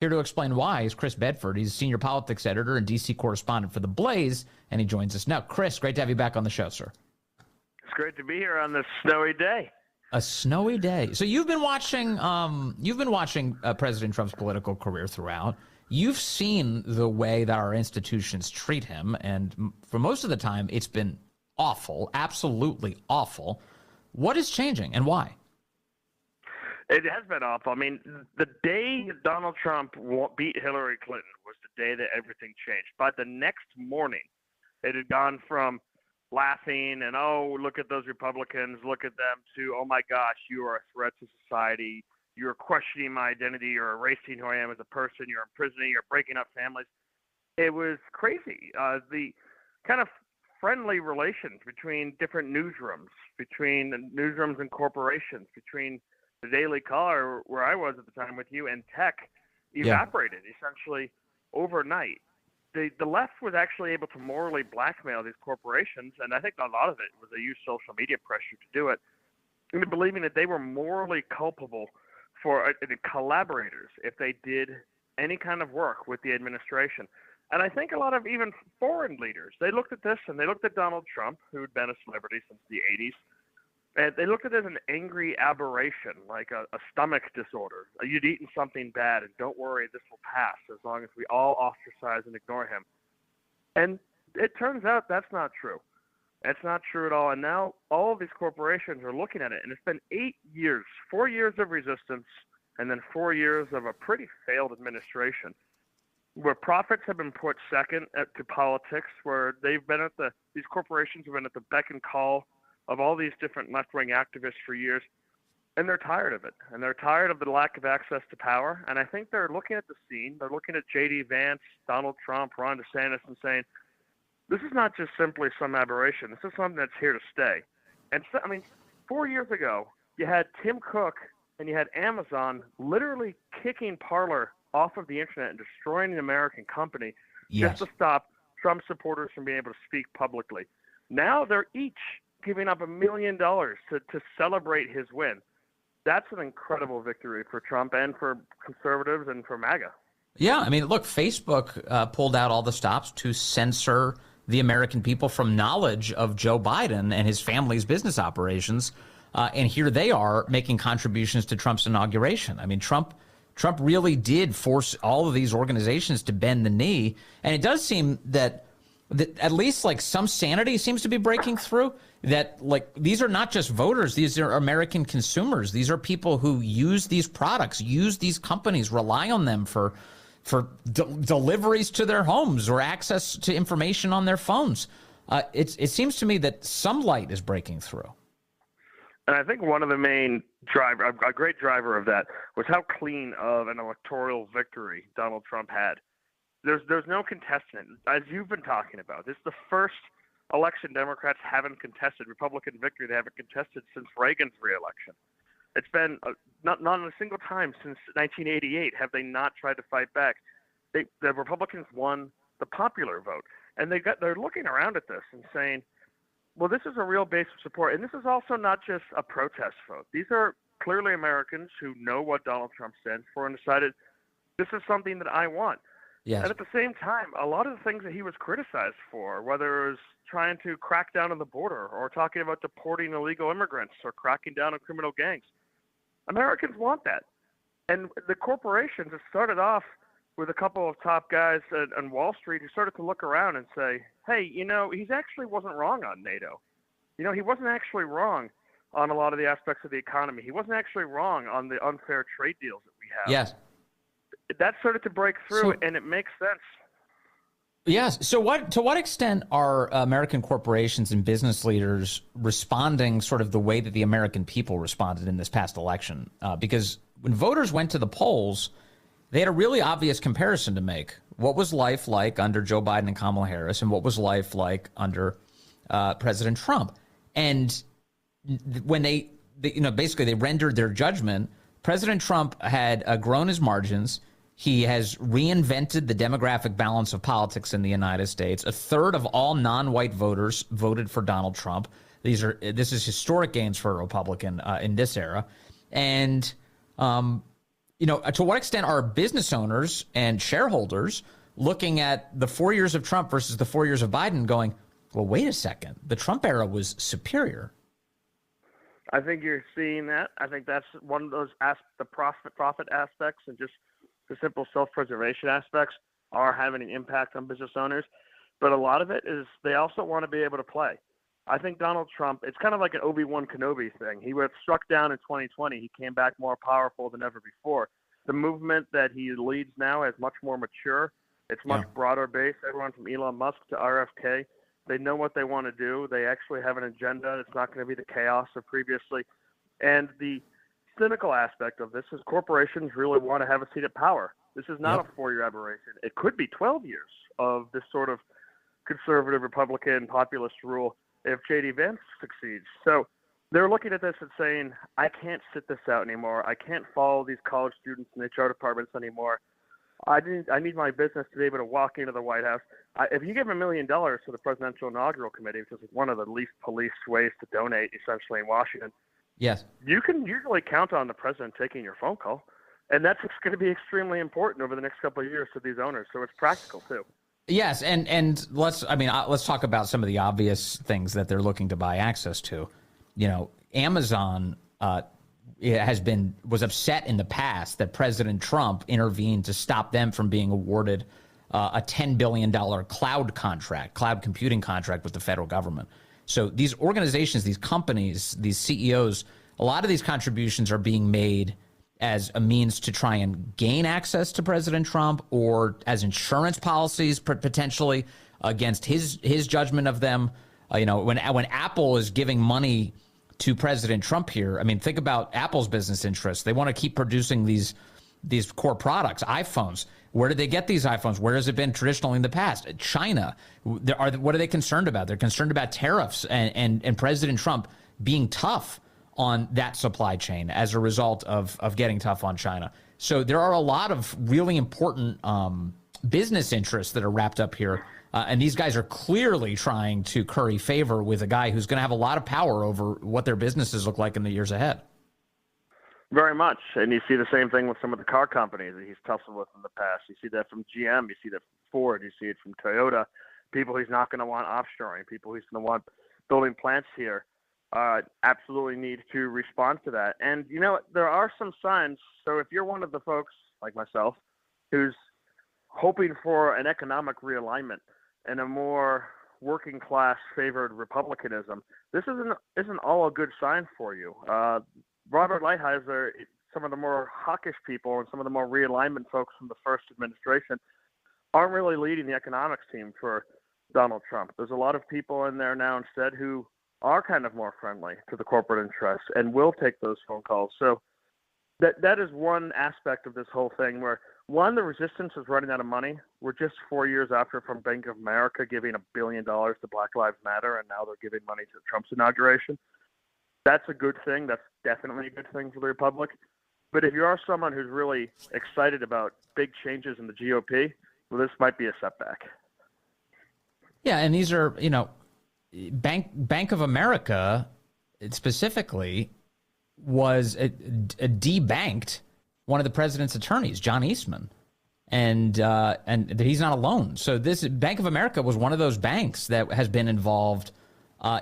Here to explain why is Chris Bedford. He's a senior politics editor and D.C. correspondent for TheBlaze, and he joins us now. Chris, great to have you back on the show, sir. It's great to be here on this snowy day. A snowy day. So you've been watching President Trump's political career throughout. You've seen the way that our institutions treat him, and for most of the time, it's been awful, absolutely awful. What is changing, and why? It has been awful. I mean, the day Donald Trump beat Hillary Clinton was the day that everything changed. By the next morning, it had gone from laughing and, oh, look at those Republicans, look at them, to, oh, my gosh, you are a threat to society. You're questioning my identity. You're erasing who I am as a person. You're imprisoning. You're breaking up families. It was crazy. The kind of friendly relations between different newsrooms, and corporations, between the Daily Caller, where I was at the time with you, and tech evaporated essentially overnight. The left was actually able to morally blackmail these corporations, and I think a lot of it was they used social media pressure to do it, into believing that they were morally culpable for collaborators if they did any kind of work with the administration. And I think a lot of even foreign leaders, they looked at this and they looked at Donald Trump, who had been a celebrity since the 80s, and they looked at it as an angry aberration, like a stomach disorder. You'd eaten something bad, and don't worry, this will pass as long as we all ostracize and ignore him. And it turns out that's not true. It's not true at all. And now all of these corporations are looking at it, and it's been 8 years, 4 years of resistance, and then 4 years of a pretty failed administration, where profits have been put second to politics, where they've been these corporations have been at the beck and call of all these different left-wing activists for years, and they're tired of it. And they're tired of the lack of access to power. And I think they're looking at the scene. They're looking at J.D. Vance, Donald Trump, Ron DeSantis, and saying, this is not just simply some aberration. This is something that's here to stay. And so, I mean, 4 years ago, you had Tim Cook and you had Amazon literally kicking Parler off of the internet and destroying an American company just to stop Trump supporters from being able to speak publicly. Now they're each giving up $1 million to celebrate his win. That's an incredible victory for Trump and for conservatives and for MAGA. Yeah, I mean, look, Facebook pulled out all the stops to censor the American people from knowledge of Joe Biden and his family's business operations. And here they are making contributions to Trump's inauguration. I mean, Trump really did force all of these organizations to bend the knee. And it does seem that at least like some sanity seems to be breaking through, that like these are not just voters, these are American consumers. These are people who use these products, use these companies, rely on them for deliveries to their homes or access to information on their phones. It seems to me that some light is breaking through. And I think one of the main a great driver of that was how clean of an electoral victory Donald Trump had. There's no contestant, as you've been talking about. This is the first election Democrats haven't contested, Republican victory they haven't contested since Reagan's reelection. It's been not a single time since 1988 have they not tried to fight back. The Republicans won the popular vote, and they're looking around at this and saying, well, this is a real base of support, and this is also not just a protest vote. These are clearly Americans who know what Donald Trump stands for and decided this is something that I want. Yes. And at the same time, a lot of the things that he was criticized for, whether it was trying to crack down on the border or talking about deporting illegal immigrants or cracking down on criminal gangs, Americans want that. And the corporations have started off with a couple of top guys on Wall Street who started to look around and say, hey, he actually wasn't wrong on NATO. He wasn't actually wrong on a lot of the aspects of the economy. He wasn't actually wrong on the unfair trade deals that we have. Yes. That started to break through, and it makes sense. Yes. So to what extent are American corporations and business leaders responding sort of the way that the American people responded in this past election? Because when voters went to the polls, they had a really obvious comparison to make. What was life like under Joe Biden and Kamala Harris, and what was life like under President Trump? And when they basically they rendered their judgment, President Trump had grown his margins. He has reinvented the demographic balance of politics in the United States. A third of all non-white voters voted for Donald Trump. This is historic gains for a Republican in this era. And To what extent are business owners and shareholders looking at the 4 years of Trump versus the 4 years of Biden going, well, wait a second, the Trump era was superior? I think you're seeing that. I think that's one of those the profit aspects and just the simple self-preservation aspects are having an impact on business owners. But a lot of it is they also want to be able to play. I think Donald Trump, it's kind of like an Obi-Wan Kenobi thing. He was struck down in 2020. He came back more powerful than ever before. The movement that he leads now is much more mature. It's much broader based. Everyone from Elon Musk to RFK, they know what they want to do. They actually have an agenda. It's not going to be the chaos of previously. And the cynical aspect of this is corporations really want to have a seat at power. This is not a 4-year aberration. It could be 12 years of this sort of conservative Republican populist rule if J.D. Vance succeeds. So they're looking at this and saying, I can't sit this out anymore. I can't follow these college students in HR departments anymore. I need my business to be able to walk into the White House. If you give $1 million to the Presidential Inaugural Committee, which is one of the least policed ways to donate essentially in Washington, yes, you can usually count on the president taking your phone call. And that's going to be extremely important over the next couple of years to these owners. So it's practical too. Yes, and let's talk about some of the obvious things that they're looking to buy access to. Amazon was upset in the past that President Trump intervened to stop them from being awarded a $10 billion cloud computing contract with the federal government. So these organizations, these companies, these CEOs, a lot of these contributions are being made as a means to try and gain access to President Trump, or as insurance policies potentially against his judgment of them. When Apple is giving money to President Trump here, think about Apple's business interests. They want to keep producing these core products, iPhones. Where did they get these iPhones? Where has it been traditionally in the past? China. What are they concerned about? They're concerned about tariffs and President Trump being tough on that supply chain as a result of getting tough on China. So there are a lot of really important business interests that are wrapped up here. And these guys are clearly trying to curry favor with a guy who's going to have a lot of power over what their businesses look like in the years ahead. Very much. And you see the same thing with some of the car companies that he's tussled with in the past. You see that from GM. You see that from Ford. You see it from Toyota. People he's not going to want offshoring. People he's going to want building plants here. Absolutely need to respond to that. And, there are some signs. So if you're one of the folks like myself who's hoping for an economic realignment and a more working class favored republicanism, this isn't all a good sign for you. Robert Lighthizer, some of the more hawkish people and some of the more realignment folks from the first administration aren't really leading the economics team for Donald Trump. There's a lot of people in there now instead who are kind of more friendly to the corporate interests and will take those phone calls. So that is one aspect of this whole thing where, one, the resistance is running out of money. We're just 4 years after from Bank of America giving $1 billion to Black Lives Matter, and now they're giving money to Trump's inauguration. That's a good thing. That's definitely a good thing for the Republic. But if you are someone who's really excited about big changes in the GOP, well, this might be a setback. Yeah, and these are, Bank of America specifically was debanked one of the president's attorneys, John Eastman, and he's not alone. So this Bank of America was one of those banks that has been involved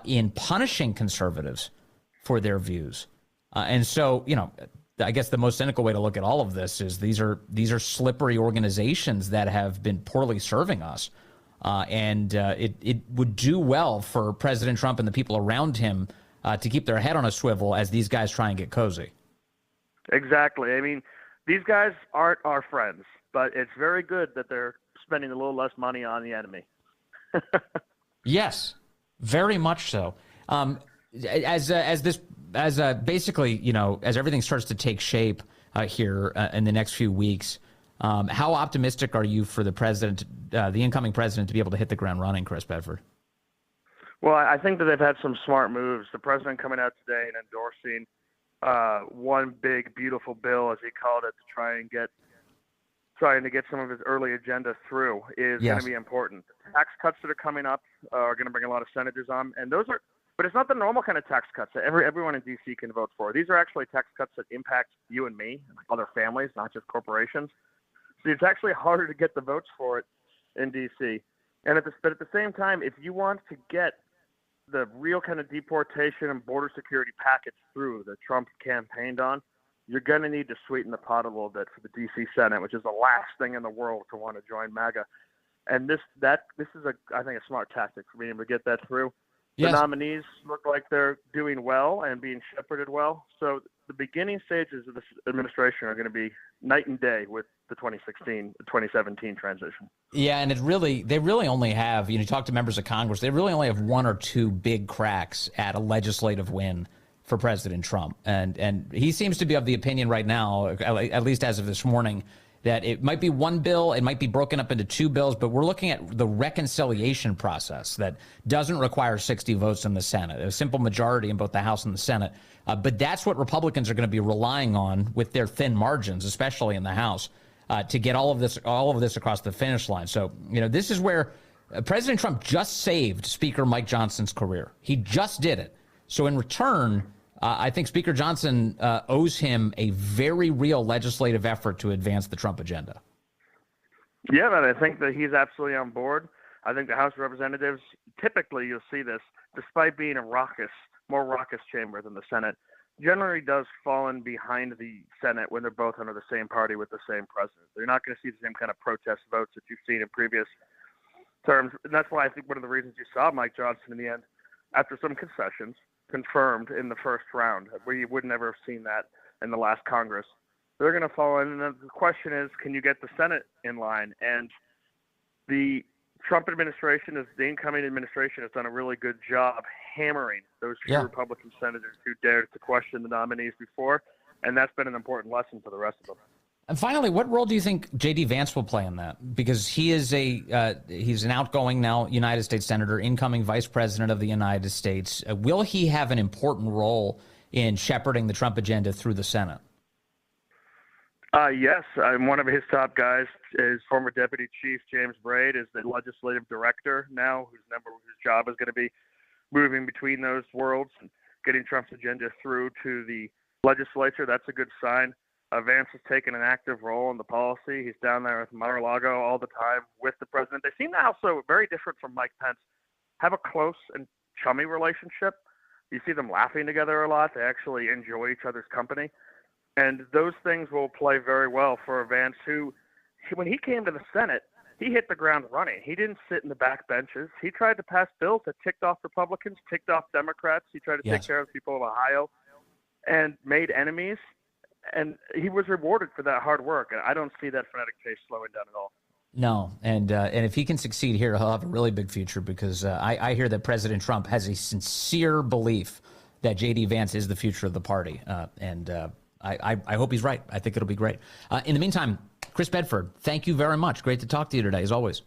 in punishing conservatives for their views, and so I guess the most cynical way to look at all of this is these are slippery organizations that have been poorly serving us. And it would do well for President Trump and the people around him to keep their head on a swivel as these guys try and get cozy. Exactly. These guys aren't our friends, but it's very good that they're spending a little less money on the enemy. Yes, very much so. As everything starts to take shape here in the next few weeks, how optimistic are you for the president, the incoming president, to be able to hit the ground running, Chris Bedford? Well, I think that they've had some smart moves. The president coming out today and endorsing one big, beautiful bill, as he called it, to trying to get some of his early agenda through is going to be important. The tax cuts that are coming up are going to bring a lot of senators on, and those are But it's not the normal kind of tax cuts that everyone in D.C. can vote for. These are actually tax cuts that impact you and me, and other families, not just corporations. So it's actually harder to get the votes for it in D.C. But at the same time, if you want to get the real kind of deportation and border security package through that Trump campaigned on, you're going to need to sweeten the pot a little bit for the D.C. Senate, which is the last thing in the world to want to join MAGA. And this is, I think, a smart tactic for being able to get that through. Yes. The nominees look like they're doing well and being shepherded well. So the beginning stages of this administration are going to be night and day with the 2017 transition. Yeah, and they really only have, you talk to members of Congress, they really only have one or two big cracks at a legislative win for President Trump. And he seems to be of the opinion right now, at least as of this morning, that it might be one bill, it might be broken up into two bills, but we're looking at the reconciliation process that doesn't require 60 votes in the Senate, a simple majority in both the House and the Senate. But that's what Republicans are going to be relying on with their thin margins, especially in the House, to get all of this across the finish line. So, this is where President Trump just saved Speaker Mike Johnson's career. He just did it. So in return, I think Speaker Johnson owes him a very real legislative effort to advance the Trump agenda. Yeah, but I think that he's absolutely on board. I think the House of Representatives, typically you'll see this, despite being a more raucous chamber than the Senate, generally does fall in behind the Senate when they're both under the same party with the same president. They're not going to see the same kind of protest votes that you've seen in previous terms. And that's why I think one of the reasons you saw Mike Johnson in the end, after some concessions, confirmed in the first round, where you would never have seen that in the last Congress. They're going to fall in, and the question is, can you get the Senate in line? And the Trump administration, the incoming administration, has done a really good job hammering those few Republican senators who dared to question the nominees before, and that's been an important lesson for the rest of them. And finally, what role do you think J.D. Vance will play in that? Because he is he's an outgoing now United States Senator, incoming Vice President of the United States. Will he have an important role in shepherding the Trump agenda through the Senate? Yes. One of his top guys is former Deputy Chief James Braid, is the legislative director now, whose job is going to be moving between those worlds and getting Trump's agenda through to the legislature. That's a good sign. Vance has taken an active role in the policy. He's down there with Mar-a-Lago all the time with the president. They seem to also, very different from Mike Pence, have a close and chummy relationship. You see them laughing together a lot. They actually enjoy each other's company. And those things will play very well for Vance, who, when he came to the Senate, he hit the ground running. He didn't sit in the back benches. He tried to pass bills that ticked off Republicans, ticked off Democrats. He tried to take care of the people of Ohio and made enemies. And he was rewarded for that hard work. And I don't see that frenetic pace slowing down at all. No. And if he can succeed here, he'll have a really big future, because I hear that President Trump has a sincere belief that J.D. Vance is the future of the party. I hope he's right. I think it'll be great. In the meantime, Chris Bedford, thank you very much. Great to talk to you today, as always.